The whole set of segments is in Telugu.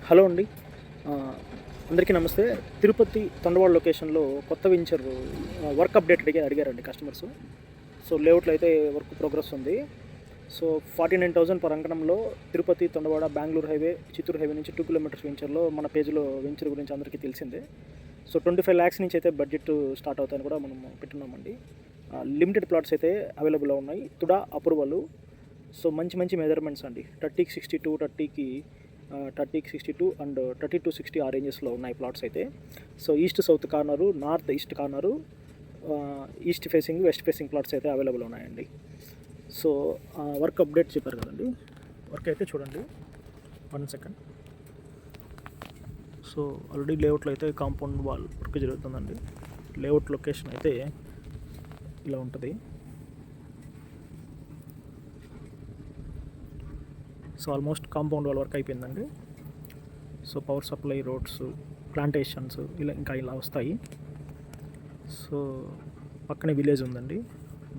హలో అండి. అందరికీ నమస్తే. తిరుపతి తొండవాడ లొకేషన్‌లో కొత్త వెంచర్ వర్క్ అప్డేట్ అడిగారండి కస్టమర్స్. సో, లేఅవుట్‌లో అయితే వర్క్ ప్రోగ్రెస్ ఉంది. సో, 49,000 పర్ అంకణంలో తిరుపతి, తొండవాడ, బెంగుళూరు హైవే, చిత్తూరు హైవే నుంచి 2 కిలోమీటర్స్ వెంచర్‌లో మన పేజ్‌లో వెంచర్ గురించి అందరికీ తెలిసిందే. సో, 25 lakhs నుంచి అయితే బడ్జెట్ స్టార్ట్ అవుతాయని కూడా మనం పెట్టున్నామండి. లిమిటెడ్ ప్లాట్స్ అయితే అవైలబుల్‌లో ఉన్నాయి. తుడా అప్రూవల్. సో, మంచి మెజర్మెంట్స్ అండి. 30కి 62, 30కి 62 అండ్ 30-60 ఆ రేంజెస్లో ఉన్నాయి ప్లాట్స్ అయితే. So, east south corner, north east corner, east facing, west facing plots అయితే అవైలబుల్ ఉన్నాయండి. సో, వర్క్ అప్డేట్ చెప్పారు కదండి, వర్క్ అయితే చూడండి. 1 సెకండ్. సో, ఆల్రెడీ లేఅవుట్లో అయితే కాంపౌండ్ వాల్ వర్క్ జరుగుతుందండి. లేఅవుట్ లొకేషన్ అయితే ఇలా ఉంటుంది. So, almost compound wall work అయిపోయిందండి. So, power supply, roads, plantations ఇలా వస్తాయి. సో, పక్కనే విలేజ్ ఉందండి.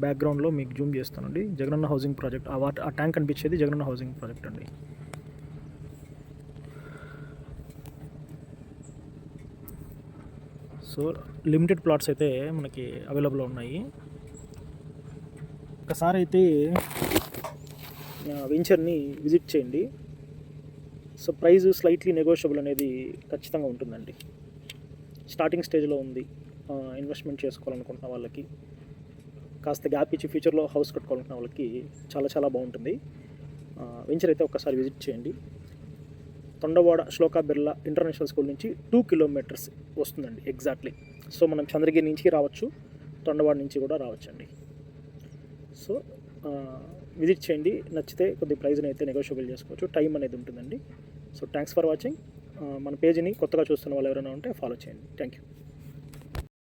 బ్యాక్గ్రౌండ్లో మీకు జూమ్ చేస్తానండి. జగనన్న హౌసింగ్ ప్రాజెక్ట్, ఆ ట్యాంక్ కనిపించేది జగనన్న హౌసింగ్ ప్రాజెక్ట్ అండి. సో, లిమిటెడ్ ప్లాట్స్ అయితే మనకి అవైలబుల్లో ఉన్నాయి. ఒకసారి అయితే వెంచర్ని విజిట్ చేయండి. సో, ప్రైస్ స్లైట్లీ నెగోషియబుల్ అనేది ఖచ్చితంగా ఉంటుందండి. స్టార్టింగ్ స్టేజ్లో ఉంది. ఇన్వెస్ట్మెంట్ చేసుకోవాలనుకుంటున్న వాళ్ళకి, కాస్త గ్యాప్ ఇచ్చి ఫ్యూచర్లో హౌస్ కట్టుకోవాలనుకున్న వాళ్ళకి చాలా బాగుంటుంది. వెంచర్ అయితే ఒక్కసారి విజిట్ చేయండి. తొండవాడ శ్లోకా బిర్లా ఇంటర్నేషనల్ స్కూల్ నుంచి 2 kilometers వస్తుందండి ఎగ్జాక్ట్లీ. సో, మనం చంద్రగిరి నుంచి రావచ్చు, తొండవాడ నుంచి కూడా రావచ్చండి. సో, విజిట్ చేయండి. నచ్చితే కొద్ది ప్రైజ్ని అయితే నెగోషియబుల్ చేసుకోవచ్చు. టైం అనేది ఉంటుందండి. So, thanks for watching. మన పేజీని కొత్తగా చూస్తున్న వాళ్ళు ఎవరైనా ఉంటే ఫాలో చేయండి. Thank you.